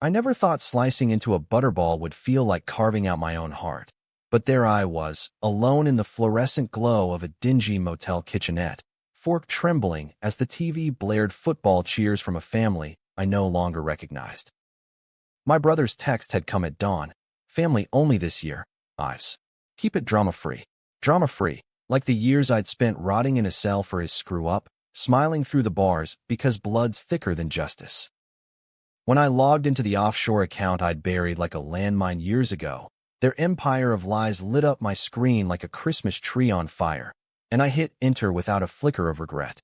I never thought slicing into a butterball would feel like carving out my own heart. But there I was, alone in the fluorescent glow of a dingy motel kitchenette, fork trembling as the TV blared football cheers from a family I no longer recognized. My brother's text had come at dawn. Family only this year, Ives. Keep it drama-free. Drama-free, like the years I'd spent rotting in a cell for his screw-up, smiling through the bars because blood's thicker than justice. When I logged into the offshore account I'd buried like a landmine years ago, their empire of lies lit up my screen like a Christmas tree on fire, and I hit enter without a flicker of regret.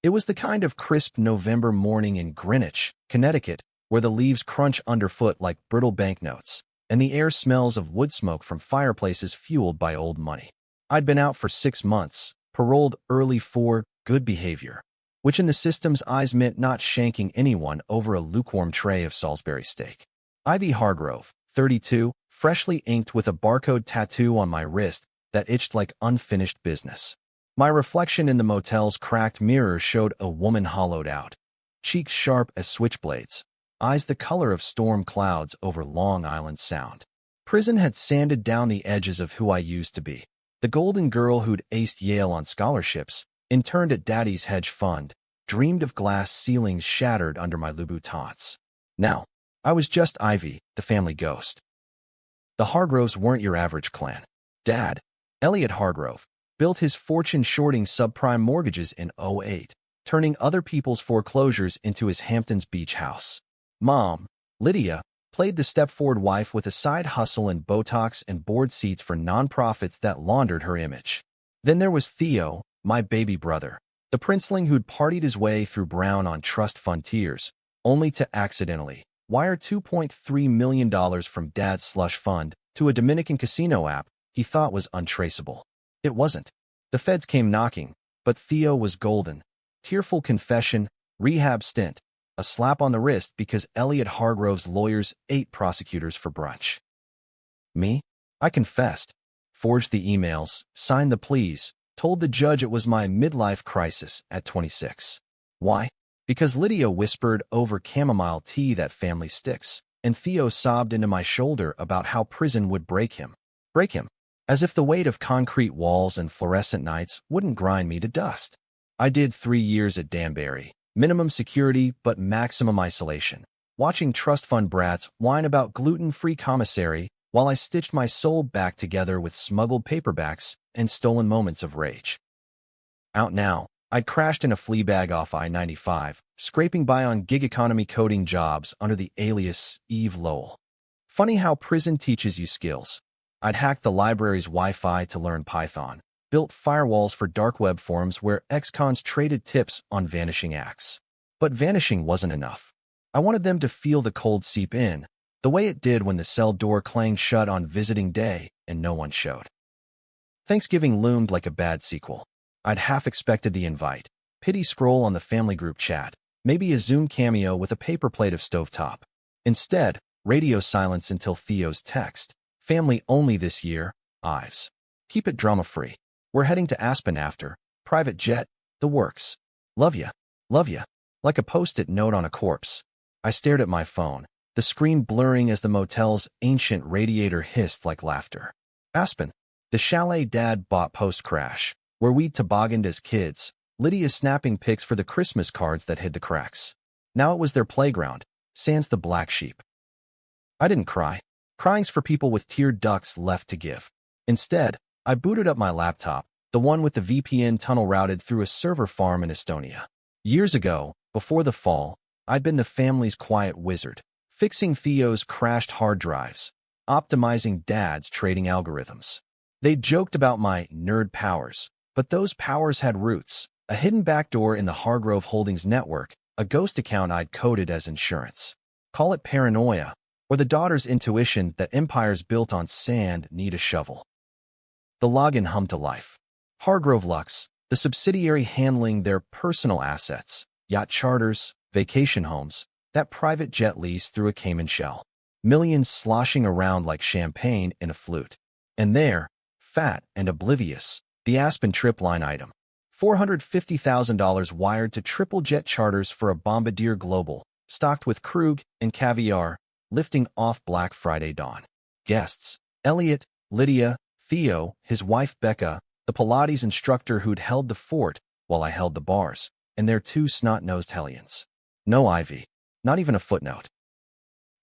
It was the kind of crisp November morning in Greenwich, Connecticut, where the leaves crunch underfoot like brittle banknotes, and the air smells of wood smoke from fireplaces fueled by old money. I'd been out for 6 months, paroled early for good behavior, which in the system's eyes meant not shanking anyone over a lukewarm tray of Salisbury steak. Ivy Hargrove, 32, freshly inked with a barcode tattoo on my wrist that itched like unfinished business. My reflection in the motel's cracked mirror showed a woman hollowed out, cheeks sharp as switchblades, eyes the color of storm clouds over Long Island Sound. Prison had sanded down the edges of who I used to be. The golden girl who'd aced Yale on scholarships, interned at Daddy's hedge fund, dreamed of glass ceilings shattered under my Louboutins. Now, I was just Ivy, the family ghost. The Hargroves weren't your average clan. Dad, Elliot Hargrove, built his fortune shorting subprime mortgages in '08, turning other people's foreclosures into his Hamptons Beach house. Mom, Lydia, played the step-forward wife with a side hustle in Botox and board seats for nonprofits that laundered her image. Then there was Theo, my baby brother, the princeling who'd partied his way through Brown on trust fund tiers, only to accidentally wire $2.3 million from Dad's slush fund to a Dominican casino app he thought was untraceable. It wasn't. The feds came knocking, but Theo was golden. Tearful confession, rehab stint, a slap on the wrist because Elliot Hargrove's lawyers ate prosecutors for brunch. Me? I confessed, forged the emails, signed the pleas, told the judge it was my midlife crisis at 26. Why? Because Lydia whispered over chamomile tea that family sticks, and Theo sobbed into my shoulder about how prison would break him. Break him. As if the weight of concrete walls and fluorescent nights wouldn't grind me to dust. I did 3 years at Danbury, minimum security but maximum isolation, watching trust fund brats whine about gluten-free commissary while I stitched my soul back together with smuggled paperbacks and stolen moments of rage. Out now, I'd crashed in a flea bag off I-95, scraping by on gig economy coding jobs under the alias Eve Lowell. Funny how prison teaches you skills. I'd hacked the library's Wi-Fi to learn Python, built firewalls for dark web forums where ex-cons traded tips on vanishing acts. But vanishing wasn't enough. I wanted them to feel the cold seep in, the way it did when the cell door clanged shut on visiting day and no one showed. Thanksgiving loomed like a bad sequel. I'd half expected the invite, pity scroll on the family group chat, maybe a Zoom cameo with a paper plate of stovetop. Instead, radio silence until Theo's text. Family only this year, Ives. Keep it drama-free. We're heading to Aspen after. Private jet, the works. Love ya. Love ya. Like a post-it note on a corpse. I stared at my phone, the screen blurring as the motel's ancient radiator hissed like laughter. Aspen, the chalet Dad bought post-crash, where we'd tobogganed as kids, Lydia snapping pics for the Christmas cards that hid the cracks. Now it was their playground, sans the black sheep. I didn't cry. Crying's for people with tear ducts left to give. Instead, I booted up my laptop, the one with the VPN tunnel routed through a server farm in Estonia. Years ago, before the fall, I'd been the family's quiet wizard, fixing Theo's crashed hard drives, optimizing Dad's trading algorithms. They'd joked about my nerd powers, but those powers had roots, a hidden backdoor in the Hargrove Holdings network, a ghost account I'd coded as insurance. Call it paranoia, or the daughter's intuition that empires built on sand need a shovel. The login hummed to life. Hargrove Lux, the subsidiary handling their personal assets, yacht charters, vacation homes, that private jet lease through a Cayman shell. Millions sloshing around like champagne in a flute. And there, fat and oblivious, the Aspen trip line item. $450,000 wired to triple jet charters for a Bombardier Global, stocked with Krug and caviar, lifting off Black Friday dawn. Guests: Elliot, Lydia, Theo, his wife Becca, the Pilates instructor who'd held the fort while I held the bars, and their two snot-nosed hellions. No Ivy. Not even a footnote.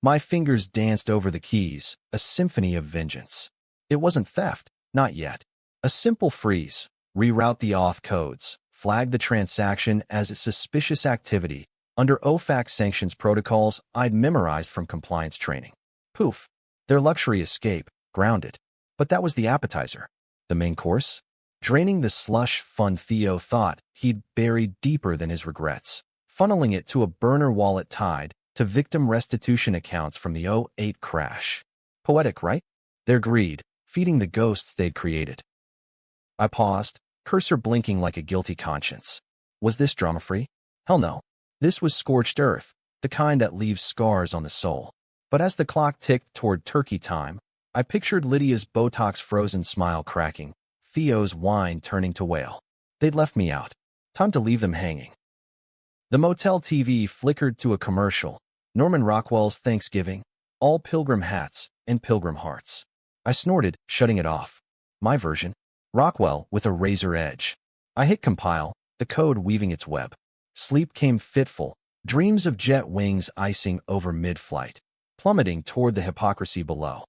My fingers danced over the keys, a symphony of vengeance. It wasn't theft, not yet. A simple freeze, reroute the auth codes, flag the transaction as a suspicious activity under OFAC sanctions protocols I'd memorized from compliance training. Poof. Their luxury escape, grounded. But that was the appetizer. The main course? Draining the slush fund Theo thought he'd buried deeper than his regrets, funneling it to a burner wallet tied to victim restitution accounts from the '08 crash. Poetic, right? Their greed, feeding the ghosts they'd created. I paused, cursor blinking like a guilty conscience. Was this drama-free? Hell no. This was scorched earth, the kind that leaves scars on the soul. But as the clock ticked toward turkey time, I pictured Lydia's Botox-frozen smile cracking, Theo's whine turning to wail. They'd left me out. Time to leave them hanging. The motel TV flickered to a commercial, Norman Rockwell's Thanksgiving, all pilgrim hats and pilgrim hearts. I snorted, shutting it off. My version. Rockwell with a razor edge. I hit compile, the code weaving its web. Sleep came fitful, dreams of jet wings icing over mid-flight, plummeting toward the hypocrisy below.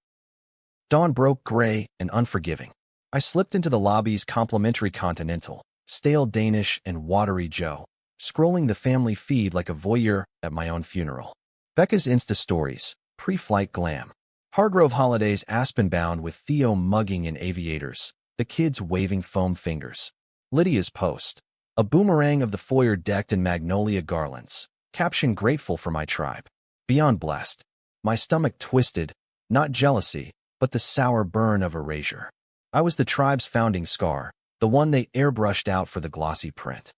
Dawn broke gray and unforgiving. I slipped into the lobby's complimentary continental, stale Danish and watery Joe, scrolling the family feed like a voyeur at my own funeral. Becca's Insta stories, pre-flight glam. Hargrove holidays aspen-bound with Theo mugging in aviators, the kids waving foam fingers. Lydia's post, a boomerang of the foyer decked in magnolia garlands, caption grateful for my tribe. Beyond blessed. My stomach twisted, not jealousy, but the sour burn of erasure. I was the tribe's founding scar, the one they airbrushed out for the glossy print.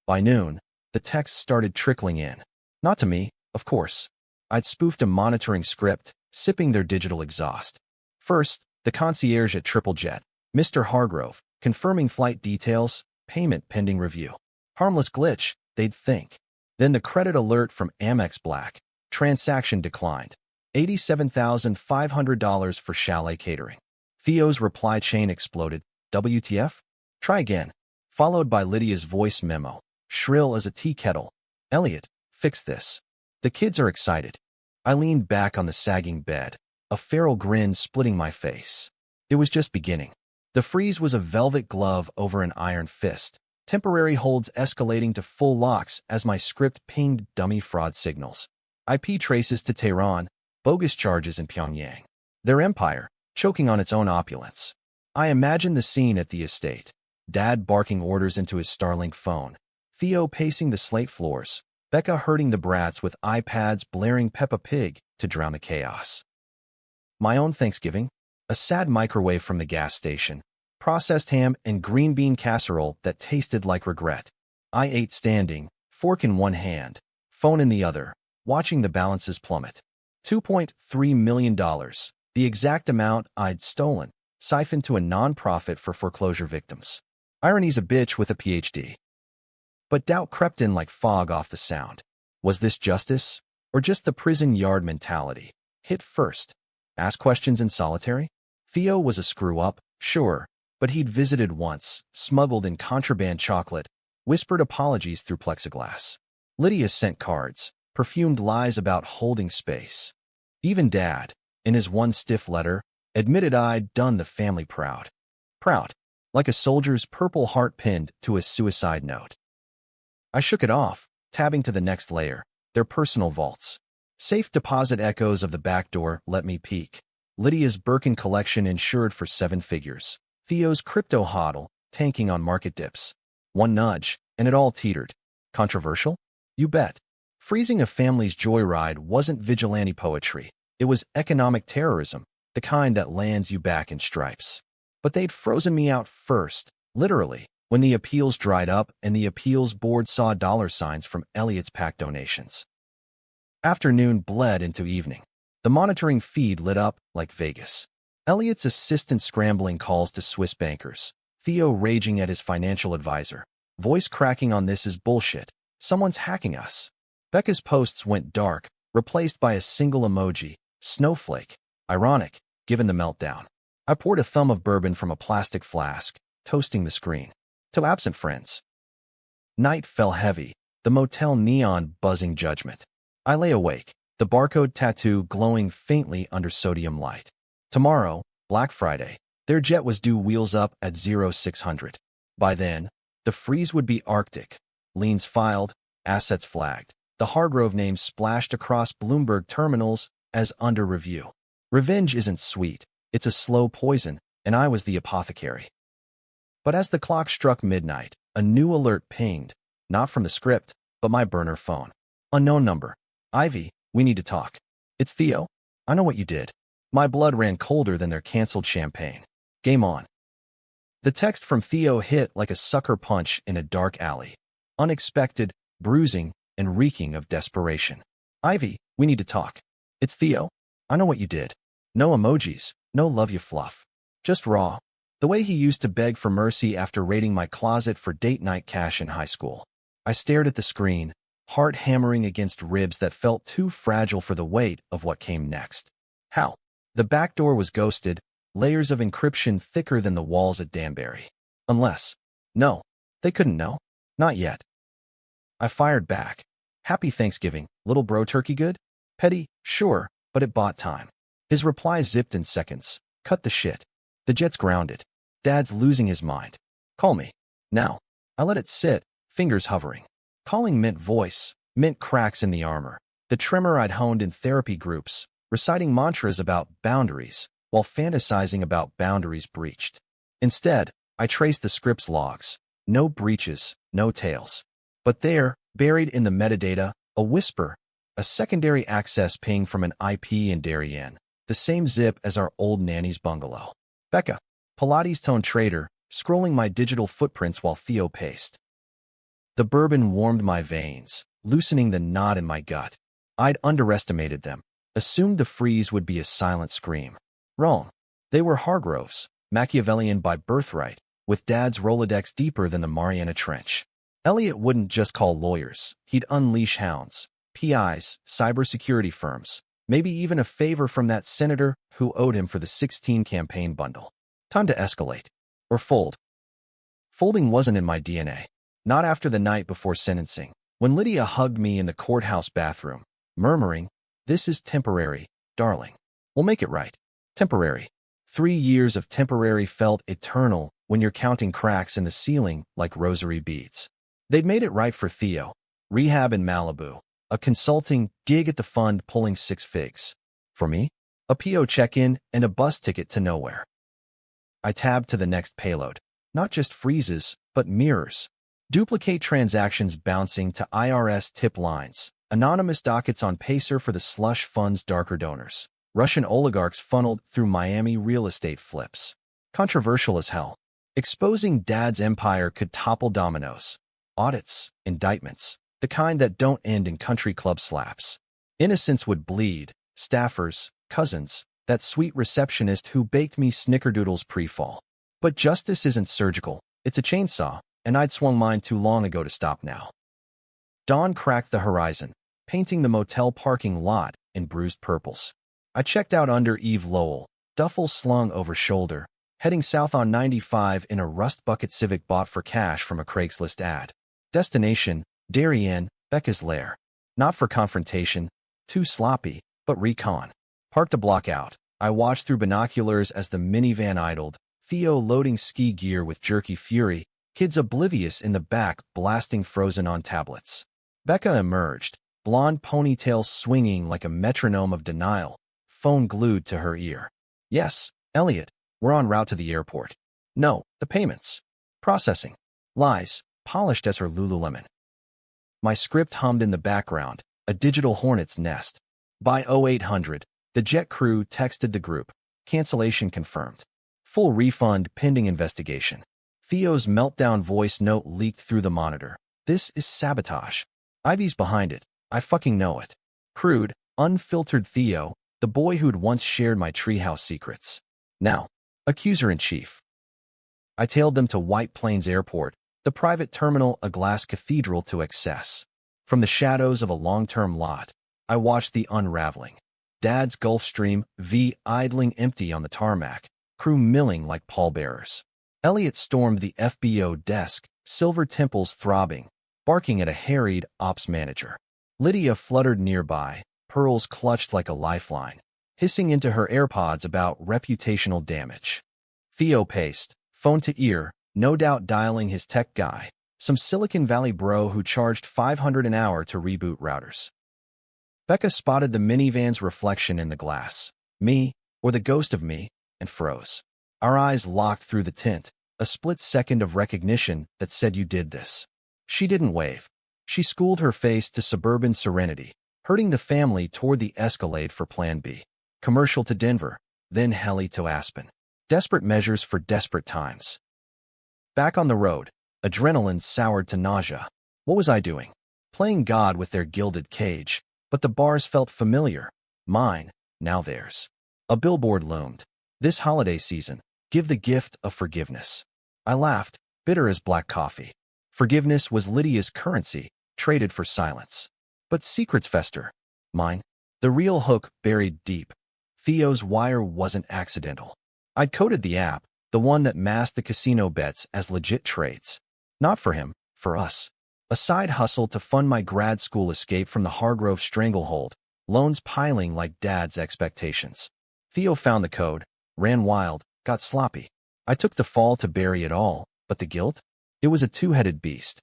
By noon, the texts started trickling in. Not to me, of course. I'd spoofed a monitoring script, sipping their digital exhaust. First, the concierge at Triple Jet, Mr. Hargrove, confirming flight details, payment pending review. Harmless glitch, they'd think. Then the credit alert from Amex Black. Transaction declined. $87,500 for chalet catering. Theo's reply chain exploded. WTF? Try again. Followed by Lydia's voice memo, shrill as a tea kettle. Elliot, fix this. The kids are excited. I leaned back on the sagging bed, a feral grin splitting my face. It was just beginning. The freeze was a velvet glove over an iron fist, temporary holds escalating to full locks as my script pinged dummy fraud signals. IP traces to Tehran, bogus charges in Pyongyang. Their empire, choking on its own opulence. I imagined the scene at the estate. Dad barking orders into his Starlink phone. Theo pacing the slate floors. Becca herding the brats with iPads blaring Peppa Pig to drown the chaos. My own Thanksgiving? A sad microwave from the gas station. Processed ham and green bean casserole that tasted like regret. I ate standing, fork in one hand, phone in the other, watching the balances plummet. $2.3 million, the exact amount I'd stolen, siphoned to a non-profit for foreclosure victims. Irony's a bitch with a PhD. But doubt crept in like fog off the sound. Was this justice? Or just the prison yard mentality? Hit first. Ask questions in solitary? Theo was a screw-up, sure, but he'd visited once, smuggled in contraband chocolate, whispered apologies through plexiglass. Lydia sent cards, perfumed lies about holding space. Even Dad, in his one stiff letter, admitted I'd done the family proud. Proud, like a soldier's purple heart pinned to a suicide note. I shook it off, tabbing to the next layer, their personal vaults. Safe deposit echoes of the back door let me peek. Lydia's Birkin collection insured for 7 figures. Theo's crypto hodl, tanking on market dips. One nudge, and it all teetered. Controversial? You bet. Freezing a family's joyride wasn't vigilante poetry. It was economic terrorism, the kind that lands you back in stripes. But they'd frozen me out first, literally, when the appeals dried up and the appeals board saw dollar signs from Elliot's PAC donations. Afternoon bled into evening. The monitoring feed lit up like Vegas. Elliot's assistant scrambling calls to Swiss bankers. Theo raging at his financial advisor. Voice cracking on this is bullshit. Someone's hacking us. Becca's posts went dark, replaced by a single emoji, snowflake. Ironic, given the meltdown. I poured a thumb of bourbon from a plastic flask, toasting the screen. To absent friends. Night fell heavy, the motel neon buzzing judgment. I lay awake, the barcode tattoo glowing faintly under sodium light. Tomorrow, Black Friday, their jet was due wheels up at 0600. By then, the freeze would be Arctic. Liens filed, assets flagged. The Hargrove name splashed across Bloomberg terminals as under review. Revenge isn't sweet, it's a slow poison, and I was the apothecary. But as the clock struck midnight, a new alert pinged, not from the script, but my burner phone. Unknown number. Ivy, we need to talk. It's Theo. I know what you did. My blood ran colder than their canceled champagne. Game on. The text from Theo hit like a sucker punch in a dark alley. Unexpected, bruising, and reeking of desperation. Ivy, we need to talk. It's Theo. I know what you did. No emojis, no love you fluff. Just raw. The way he used to beg for mercy after raiding my closet for date night cash in high school. I stared at the screen, heart hammering against ribs that felt too fragile for the weight of what came next. How? The back door was ghosted, layers of encryption thicker than the walls at Danbury. Unless. No. They couldn't know. Not yet. I fired back. Happy Thanksgiving, little bro turkey good? Petty, sure, but it bought time. His reply zipped in seconds. Cut the shit. The jet's grounded. Dad's losing his mind. Call me. Now. I let it sit, fingers hovering. Calling meant voice, meant cracks in the armor. The tremor I'd honed in therapy groups, reciting mantras about boundaries, while fantasizing about boundaries breached. Instead, I traced the script's logs. No breaches, no tails. But there, buried in the metadata, a whisper, a secondary access ping from an IP in Darien, the same zip as our old nanny's bungalow. Becca, Pilates-toned trader, scrolling my digital footprints while Theo paced. The bourbon warmed my veins, loosening the knot in my gut. I'd underestimated them, assumed the freeze would be a silent scream. Wrong. They were Hargroves, Machiavellian by birthright, with Dad's Rolodex deeper than the Mariana Trench. Elliot wouldn't just call lawyers, he'd unleash hounds, PIs, cybersecurity firms, maybe even a favor from that senator who owed him for the 16 campaign bundle. Time to escalate. Or fold. Folding wasn't in my DNA. Not after the night before sentencing, when Lydia hugged me in the courthouse bathroom, murmuring, "This is temporary, darling. We'll make it right." Temporary. 3 years of temporary felt eternal when you're counting cracks in the ceiling like rosary beads. They'd made it right for Theo. Rehab in Malibu. A consulting gig at the fund pulling 6 figs. For me? A PO check-in and a bus ticket to nowhere. I tabbed to the next payload. Not just freezes, but mirrors. Duplicate transactions bouncing to IRS tip lines. Anonymous dockets on Pacer for the slush fund's darker donors. Russian oligarchs funneled through Miami real estate flips. Controversial as hell. Exposing Dad's empire could topple dominoes. Audits, indictments, the kind that don't end in country club slaps. Innocents would bleed, staffers, cousins, that sweet receptionist who baked me snickerdoodles pre-fall. But justice isn't surgical, it's a chainsaw, and I'd swung mine too long ago to stop now. Dawn cracked the horizon, painting the motel parking lot in bruised purples. I checked out under Eve Lowell, duffel slung over shoulder, heading south on 95 in a rust bucket Civic bought for cash from a Craigslist ad. Destination, Darien, Becca's lair. Not for confrontation, too sloppy, but recon. Parked a block out, I watched through binoculars as the minivan idled, Theo loading ski gear with jerky fury, kids oblivious in the back blasting Frozen on tablets. Becca emerged, blonde ponytail swinging like a metronome of denial, phone glued to her ear. Yes, Elliot, we're en route to the airport. No, the payments. Processing. Lies, polished as her Lululemon. My script hummed in the background, a digital hornet's nest. By 0800, the jet crew texted the group. Cancellation confirmed. Full refund pending investigation. Theo's meltdown voice note leaked through the monitor. This is sabotage. Ivy's behind it. I fucking know it. Crude, unfiltered Theo, the boy who'd once shared my treehouse secrets. Now, accuser-in-chief. I tailed them to White Plains Airport, the private terminal a glass cathedral to excess. From the shadows of a long-term lot, I watched the unraveling. Dad's Gulfstream V idling empty on the tarmac, crew milling like pallbearers. Elliot stormed the FBO desk, silver temples throbbing, barking at a harried ops manager. Lydia fluttered nearby, pearls clutched like a lifeline, hissing into her AirPods about reputational damage. Theo paced, phone to ear, no doubt dialing his tech guy, some Silicon Valley bro who charged $500 an hour to reboot routers. Becca spotted the minivan's reflection in the glass, me, or the ghost of me, and froze. Our eyes locked through the tint, a split second of recognition that said you did this. She didn't wave. She schooled her face to suburban serenity, herding the family toward the Escalade for Plan B. Commercial to Denver, then heli to Aspen. Desperate measures for desperate times. Back on the road, adrenaline soured to nausea. What was I doing? Playing God with their gilded cage, but the bars felt familiar. Mine, now theirs. A billboard loomed. This holiday season, give the gift of forgiveness. I laughed, bitter as black coffee. Forgiveness was Lydia's currency, traded for silence. But secrets fester. Mine, the real hook buried deep. Theo's wire wasn't accidental. I'd coded the app, the one that masked the casino bets as legit trades. Not for him, for us. A side hustle to fund my grad school escape from the Hargrove stranglehold, loans piling like Dad's expectations. Theo found the code, ran wild, got sloppy. I took the fall to bury it all, but the guilt? It was a two-headed beast.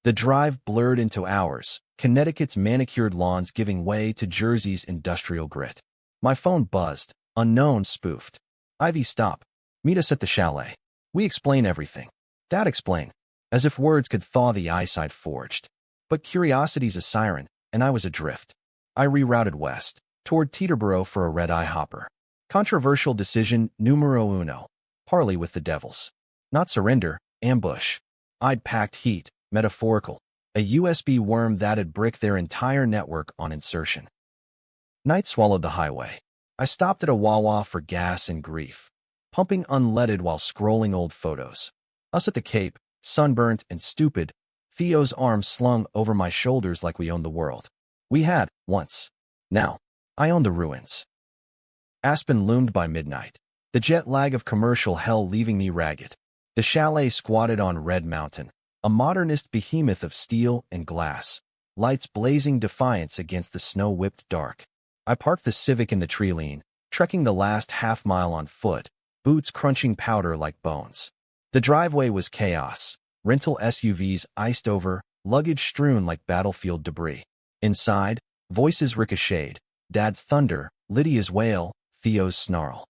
The drive blurred into hours, Connecticut's manicured lawns giving way to Jersey's industrial grit. My phone buzzed, unknown spoofed. Ivy, stop. Meet us at the chalet. We explain everything. Dad explained, as if words could thaw the ice I'd forged. But curiosity's a siren, and I was adrift. I rerouted west, toward Teterboro for a red-eye hopper. Controversial decision numero uno. Parley with the devils. Not surrender, ambush. I'd packed heat, metaphorical. A USB worm that'd brick their entire network on insertion. Night swallowed the highway. I stopped at a Wawa for gas and grief, pumping unleaded while scrolling old photos. Us at the Cape, sunburnt and stupid, Theo's arms slung over my shoulders like we owned the world. We had, once. Now, I own the ruins. Aspen loomed by midnight, the jet lag of commercial hell leaving me ragged. The chalet squatted on Red Mountain, a modernist behemoth of steel and glass, lights blazing defiance against the snow-whipped dark. I parked the Civic in the tree lane, trekking the last half-mile on foot, boots crunching powder like bones. The driveway was chaos, rental SUVs iced over, luggage strewn like battlefield debris. Inside, voices ricocheted, Dad's thunder, Lydia's wail, Theo's snarl.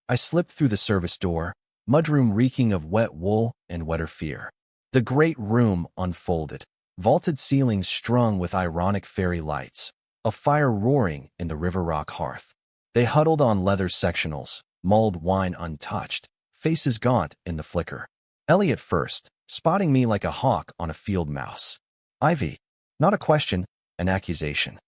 I slipped through the service door, mudroom reeking of wet wool and wetter fear. The great room unfolded, vaulted ceilings strung with ironic fairy lights, a fire roaring in the River Rock hearth. They huddled on leather sectionals, mulled wine untouched, faces gaunt in the flicker. Elliot first, spotting me like a hawk on a field mouse. Ivy, not a question, an accusation.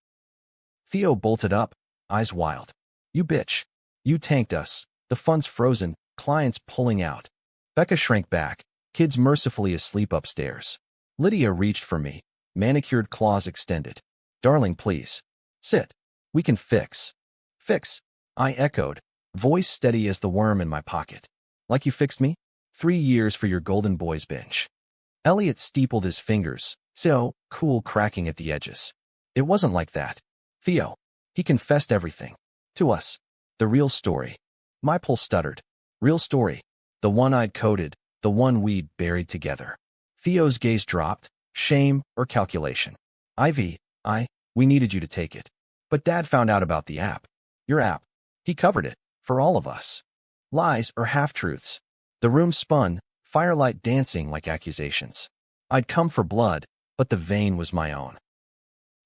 Theo bolted up, eyes wild. You bitch. You tanked us. The fund's frozen, clients pulling out. Becca shrank back, kids mercifully asleep upstairs. Lydia reached for me, manicured claws extended. Darling, please. Sit. We can fix. Fix, I echoed, voice steady as the worm in my pocket. Like you fixed me? 3 years for your Golden Boys binge. Elliot steepled his fingers, so cool cracking at the edges. It wasn't like that. Theo. He confessed everything. To us. The real story. My pulse stuttered. Real story. The one I'd coded, the one we'd buried together. Theo's gaze dropped. Shame or calculation. Ivy, we needed you to take it. But Dad found out about the app. Your app. He covered it. For all of us. Lies or half-truths. The room spun, firelight dancing like accusations. I'd come for blood, but the vein was my own.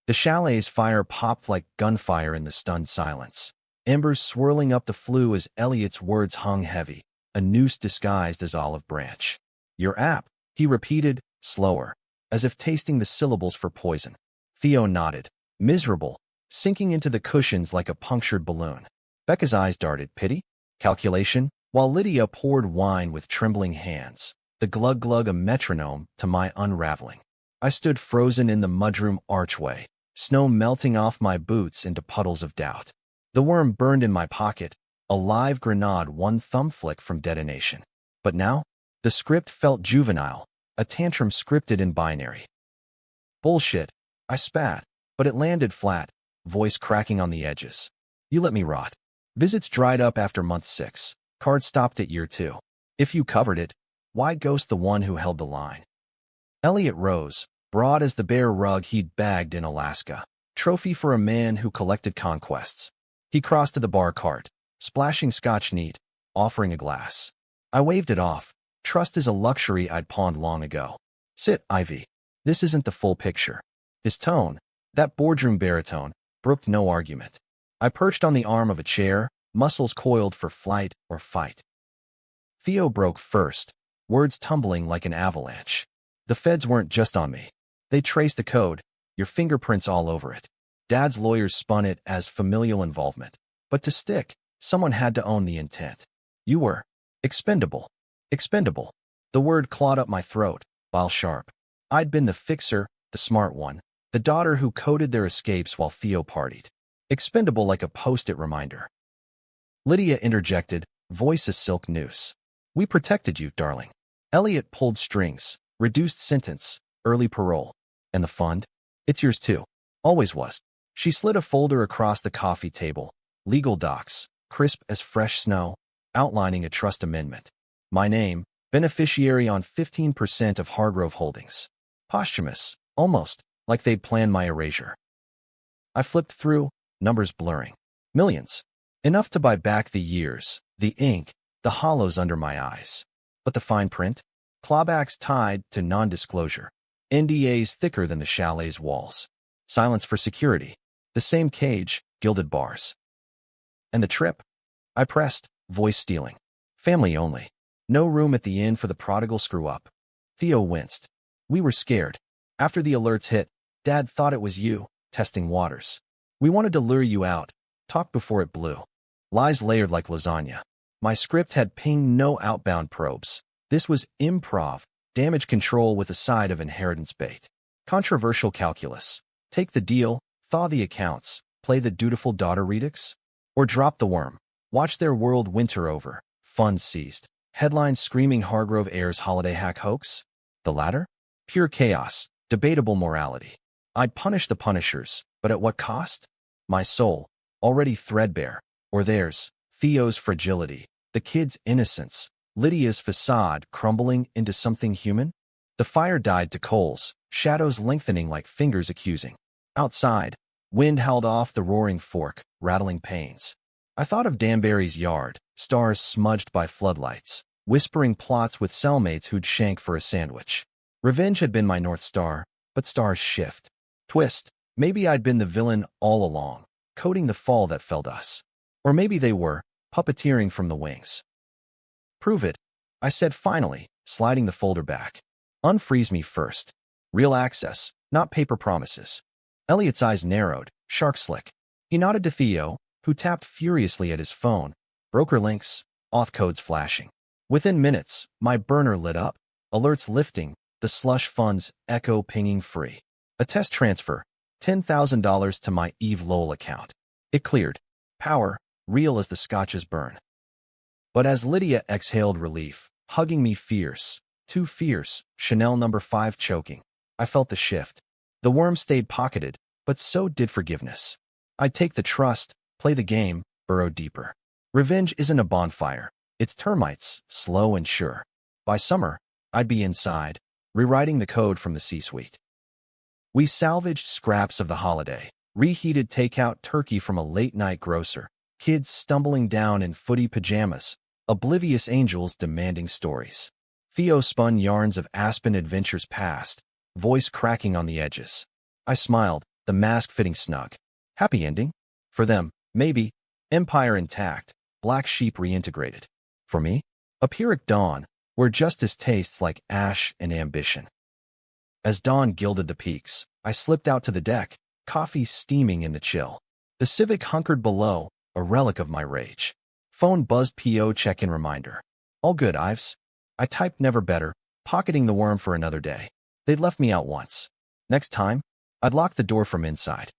The chalet's fire popped like gunfire in the stunned silence. Embers swirling up the flue as Elliot's words hung heavy, a noose disguised as olive branch. Your app, he repeated, slower, as if tasting the syllables for poison. Theo nodded, miserable, sinking into the cushions like a punctured balloon. Becca's eyes darted pity, calculation, while Lydia poured wine with trembling hands, the glug-glug a metronome to my unraveling. I stood frozen in the mudroom archway, snow melting off my boots into puddles of doubt. The worm burned in my pocket, a live grenade one thumb flick from detonation. But now, the script felt juvenile, a tantrum scripted in binary. Bullshit, I spat, but it landed flat, voice cracking on the edges. You let me rot. Visits dried up after month 6. Cards stopped at year 2. If you covered it, why ghost the one who held the line? Elliot rose, broad as the bear rug he'd bagged in Alaska. Trophy for a man who collected conquests. He crossed to the bar cart, splashing scotch neat, offering a glass. I waved it off. Trust is a luxury I'd pawned long ago. Sit, Ivy. This isn't the full picture. His tone, that boardroom baritone, brooked no argument. I perched on the arm of a chair, muscles coiled for flight or fight. Theo broke first, words tumbling like an avalanche. The feds weren't just on me. They traced the code, your fingerprints all over it. Dad's lawyers spun it as familial involvement. But to stick, someone had to own the intent. You were expendable. Expendable. The word clawed up my throat, while sharp. I'd been the fixer, the smart one, the daughter who coded their escapes while Theo partied. Expendable like a post-it reminder. Lydia interjected, voice a silk noose. We protected you, darling. Elliot pulled strings, reduced sentence, early parole. And the fund? It's yours too. Always was. She slid a folder across the coffee table. Legal docs, crisp as fresh snow, outlining a trust amendment. My name, beneficiary on 15% of Hargrove Holdings. Posthumous, almost, like they'd planned my erasure. I flipped through, numbers blurring. Millions. Enough to buy back the years, the ink, the hollows under my eyes. But the fine print? Clawbacks tied to non-disclosure. NDAs thicker than the chalet's walls. Silence for security. The same cage, gilded bars. And the trip? I pressed, voice stealing. Family only. No room at the inn for the prodigal screw-up. Theo winced. We were scared. After the alerts hit, Dad thought it was you, testing waters. We wanted to lure you out, talk before it blew. Lies layered like lasagna. My script had pinged no outbound probes. This was improv, damage control with a side of inheritance bait. Controversial calculus. Take the deal, thaw the accounts, play the dutiful daughter redux? Or drop the worm. Watch their world winter over. Funds seized. Headlines screaming Hargrove heirs holiday hack hoax? The latter? Pure chaos, debatable morality. I'd punish the punishers, but at what cost? My soul, already threadbare, or theirs, Theo's fragility, the kid's innocence, Lydia's facade crumbling into something human? The fire died to coals, shadows lengthening like fingers accusing. Outside, wind howled off the roaring fork, rattling panes. I thought of Danbury's yard, stars smudged by floodlights, whispering plots with cellmates who'd shank for a sandwich. Revenge had been my North Star, but stars shift. Twist, maybe I'd been the villain all along, coding the fall that felled us. Or maybe they were, puppeteering from the wings. Prove it, I said finally, sliding the folder back. Unfreeze me first. Real access, not paper promises. Elliot's eyes narrowed, shark slick. He nodded to Theo, who tapped furiously at his phone, broker links, auth codes flashing. Within minutes, my burner lit up, alerts lifting, the slush funds echo pinging free. A test transfer, $10,000 to my Eve Lowell account. It cleared. Power, real as the scotches burn. But as Lydia exhaled relief, hugging me fierce, too fierce, Chanel number 5 choking, I felt the shift. The worm stayed pocketed, but so did forgiveness. I'd take the trust, play the game, burrow deeper. Revenge isn't a bonfire. It's termites, slow and sure. By summer, I'd be inside, rewriting the code from the C-suite. We salvaged scraps of the holiday, reheated takeout turkey from a late-night grocer, kids stumbling down in footy pajamas, oblivious angels demanding stories. Theo spun yarns of Aspen adventures past, voice cracking on the edges. I smiled, the mask fitting snug. Happy ending? For them, maybe. Empire intact, black sheep reintegrated. For me, a Pyrrhic dawn, where justice tastes like ash and ambition. As dawn gilded the peaks, I slipped out to the deck, coffee steaming in the chill. The Civic hunkered below, a relic of my rage. Phone buzzed PO check-in reminder. All good, Ives. I typed never better, pocketing the worm for another day. They'd left me out once. Next time, I'd lock the door from inside.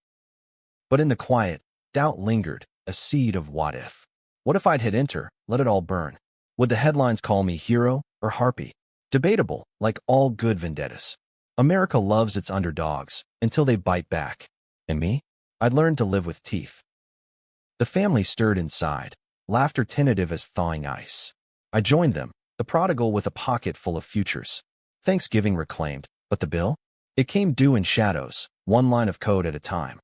But in the quiet, doubt lingered, a seed of what if. What if I'd hit enter, let it all burn? Would the headlines call me hero or harpy? Debatable, like all good vendettas. America loves its underdogs until they bite back. And me? I'd learned to live with teeth. The family stirred inside, laughter tentative as thawing ice. I joined them, the prodigal with a pocket full of futures. Thanksgiving reclaimed, but the bill? It came due in shadows, one line of code at a time.